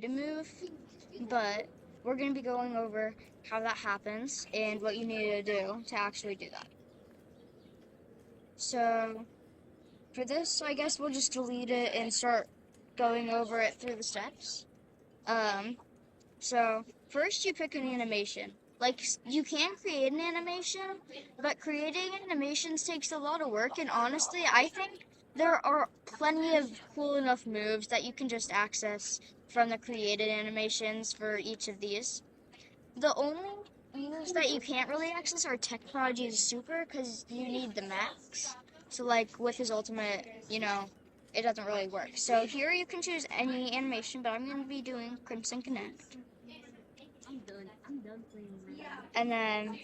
to move, but we're going to be going over how that happens and what you need to do to actually do that. So for this, I guess we'll just delete it and start going over it through the steps. So first you pick an animation. Like, you can create an animation, but creating animations takes a lot of work, and honestly, I think there are plenty of cool enough moves that you can just access from the created animations for each of these. The only moves that you can't really access are Technology's Super, because you need the max. So, like, with his ultimate, it doesn't really work. So here you can choose any animation, but I'm going to be doing Crimson Connect. And then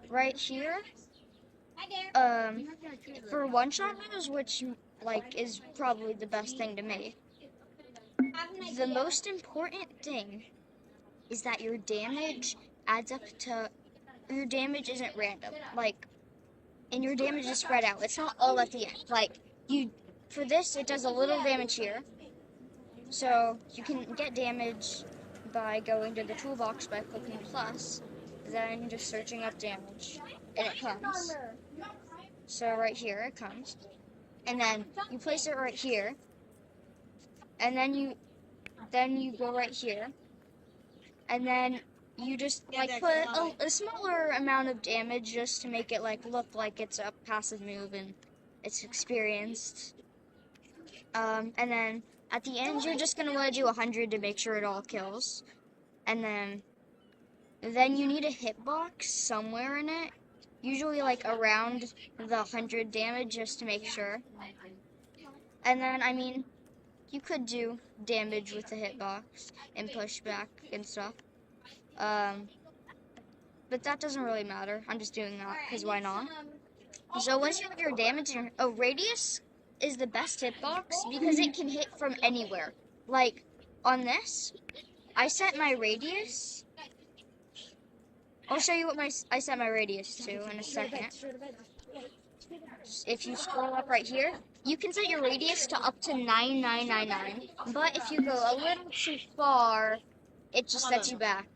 right here, for one-shot moves, which is probably the best thing to make, the most important thing is that your damage adds up to, your damage isn't random, and your damage is spread out. It's not all at the end. For this, it does a little damage here, so you can get damage by going to the toolbox by clicking plus, then just searching up damage, and it comes. So right here it comes, and then you place it right here, and then you go right here, and then you just put a smaller amount of damage just to make it look like it's a passive move and it's experienced. And then at the end you're just gonna want to do 100 to make sure it all kills, and then you need a hitbox somewhere in it, usually around the 100 damage, just to make sure. And then you could do damage with the hitbox and pushback and stuff. But that doesn't really matter. I'm just doing that because why not? So once you have your damage, radius is the best hitbox because it can hit from anywhere. Like on this, I set my radius. I'll show you what I set my radius to in a second. If you scroll up right here, you can set your radius to up to 9999. But if you go a little too far, it just sets you back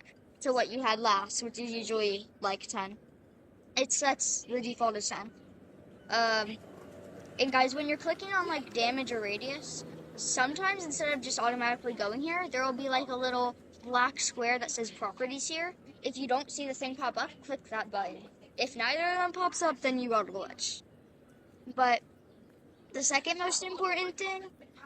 to what you had last, which is usually 10. It sets the default as 10. And guys, when you're clicking on damage or radius, sometimes instead of just automatically going here, there will be a little black square that says properties here. If you don't see the thing pop up, click that button. If neither of them pops up, then you got a glitch. But the second most important thing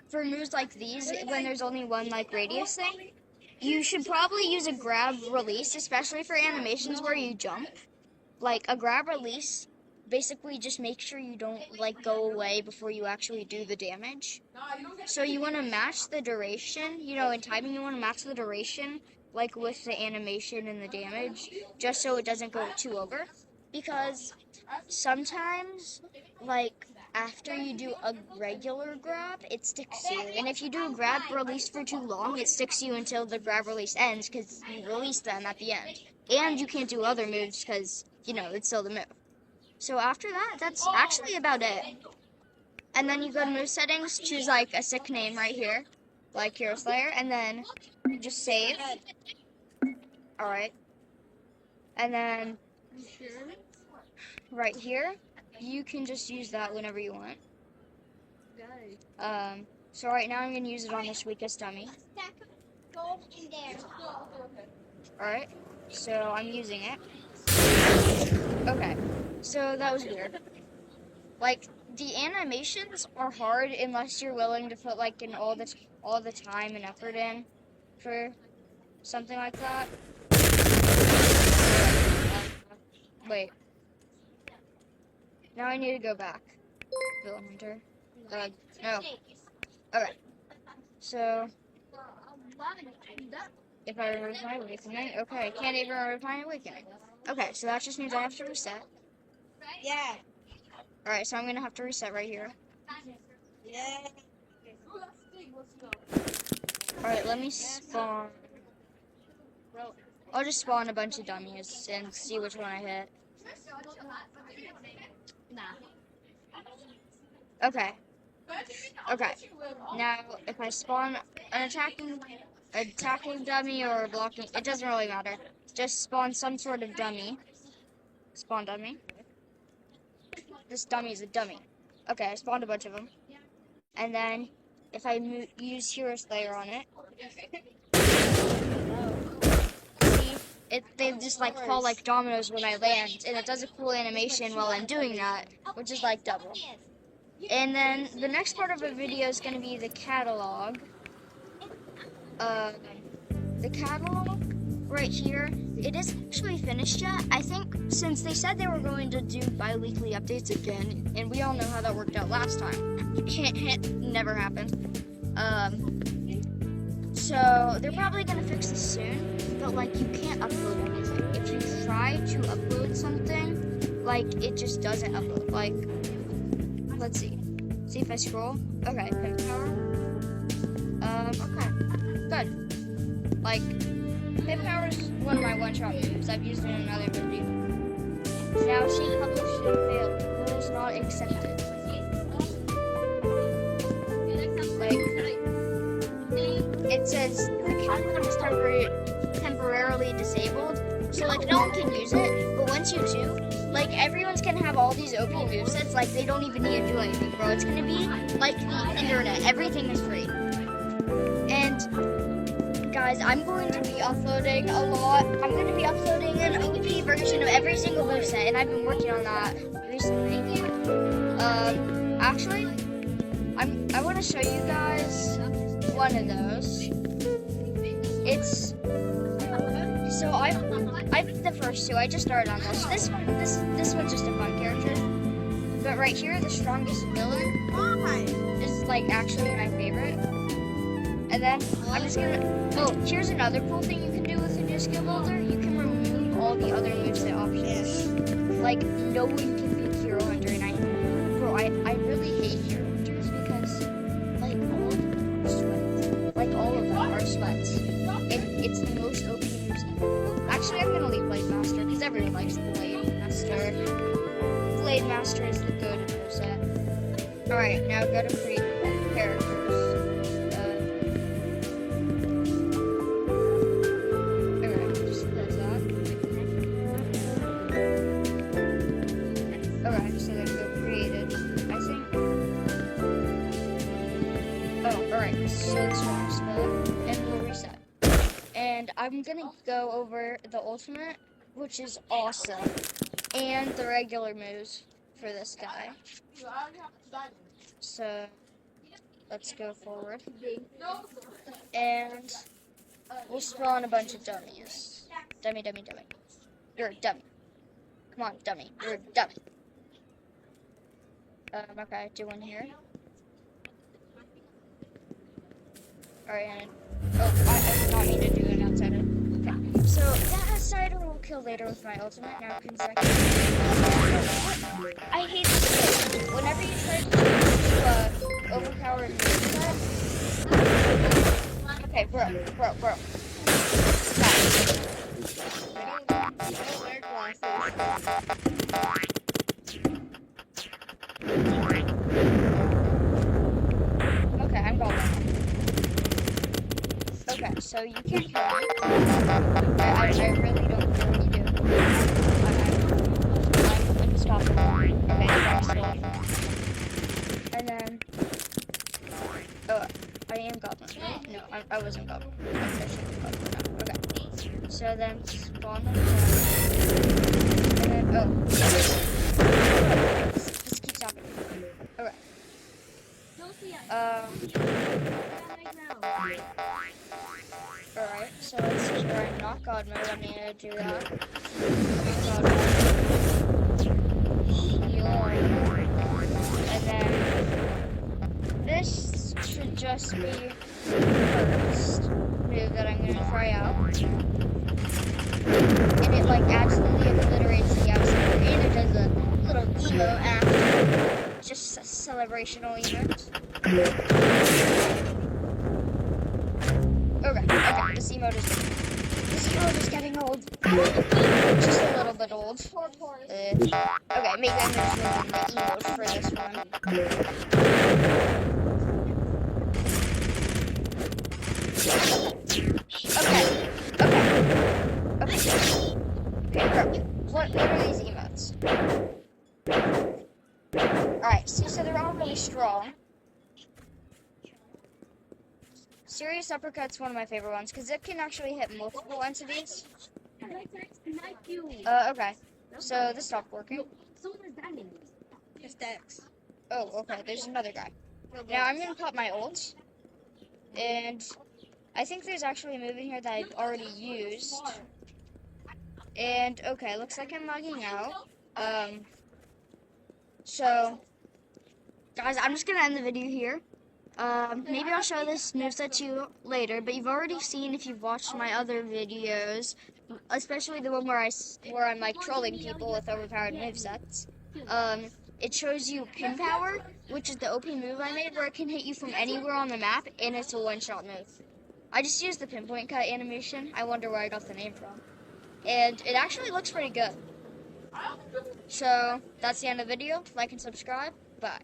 for moves like these, when there's only one radius thing, you should probably use a grab release, especially for animations where you jump. A grab release basically just make sure you don't go away before you actually do the damage. So you want to match the duration, in timing you want to match the duration with the animation and the damage, just so it doesn't go too over. Because sometimes after you do a regular grab, it sticks you. And if you do a grab release for too long, it sticks you until the grab release ends because you release them at the end. And you can't do other moves because, it's still the move. So after that, that's actually about it. And then you go to move settings, choose a sick name right here, like Hero Slayer, and then you just save. Alright. And then right here, you can just use that whenever you want. So right now I'm going to use it on this weakest dummy. Alright, so I'm using it. Okay, so that was weird. The animations are hard unless you're willing to put in all the time and effort in for something like that. Wait. Now I need to go back. Villain Hunter. No. Okay. So, if I remove my awakening, okay, can't even remove my awakening. Okay, so that just means I have to reset. Yeah. Alright, so I'm gonna have to reset right here. Yeah. Alright, let me spawn. I'll just spawn a bunch of dummies and see which one I hit. Okay. Okay. Now, if I spawn an attacking attacking dummy or blocking. It doesn't really matter. Just spawn some sort of dummy. Spawn dummy. This dummy is a dummy. Okay, I spawned a bunch of them. And then, if I use Hero Slayer on it, see, they just like fall like dominoes when I land, and it does a cool animation while I'm doing that, which is like double. And then the next part of the video is going to be the catalog. The catalog right here, it isn't actually finished yet. I think since they said they were going to do bi-weekly updates again, and we all know how that worked out last time. Hint, hint, never happened. So they're probably going to fix this soon, but like you can't upload anything. If you try to upload something, like it just doesn't upload. Like, let's see. See if I scroll. Okay, pimp power. Okay, good. Like, pimp power is one of my one-shot moves. I've used it in another video. Now she published and failed. Rules not accepted. Like, it says the catalog is temporarily disabled, so like no one can use it. But once you do, like everyone's gonna have all these OP movesets. Like they don't even need to do anything, bro. It's gonna be like the internet. Everything is free. And guys, I'm going to be uploading a lot. I'm going to be uploading an OP version of every single moveset, and I've been working on that recently. Actually, I want to show you guys one of those. It's so I picked the first two. I just started on this. This one's just a fun character. But right here, the strongest villain is like actually my favorite. And then I'm just gonna. Oh, here's another cool thing you can do with the new skill builder. You can remove all the other moveset options. Like no one can pick Hero Hunter, and I really hate Hero Hunters because like all of them are sweats. Like all of them are sweats. It's the most OP moveset. Actually, I'm gonna leave Blade Master because everyone likes Blade Master. Blade Master is the good moveset. All right, now go to create characters. And I'm gonna go over the ultimate, which is awesome, and the regular moves for this guy. So let's go forward, and we'll spawn a bunch of dummies. Dummy, dummy, dummy. You're a dummy. Come on, dummy. You're a dummy. Okay, do one here. Alright, and I did not mean to do an outsider. Okay, so that outsider will kill later with my ultimate. Now consecutive. I hate this thing. Whenever you try to overpower a moveset. Okay, bro. Okay, I'm golden. Okay, so you can't kill me. I really don't care what you do. I'm unstoppable. Okay, I'm still. And then... Oh, I am goblin, right? No, I wasn't goblin. I shouldn't goblin. No. Okay. So then spawn them down. And then... Oh. This keeps happening. Okay. Alright, so let's see where I'm not God mode. I'm gonna do that. God mode. Heal. And then this should just be the first move that I'm gonna try out. And it like absolutely obliterates the outside, and it does a little emo after. Just a celebrational emote. Okay, this emote is getting old. Just a little bit old. Okay, maybe I'm just moving the emote for this one. Furious Uppercut's one of my favorite ones because it can actually hit multiple entities. Okay. So this stopped working. It's Dex. Oh, okay. There's another guy. Now I'm gonna pop my ult, and I think there's actually a move in here that I've already used. And okay, looks like I'm lagging out. So guys, I'm just gonna end the video here. Maybe I'll show this moveset to you later, but you've already seen if you've watched my other videos, especially the one where I'm like trolling people with overpowered movesets. It shows you pin power, which is the OP move I made, where it can hit you from anywhere on the map, and it's a one-shot move. I just used the pinpoint cut animation. I wonder where I got the name from, and it actually looks pretty good. So that's the end of the video. Like and subscribe. Bye.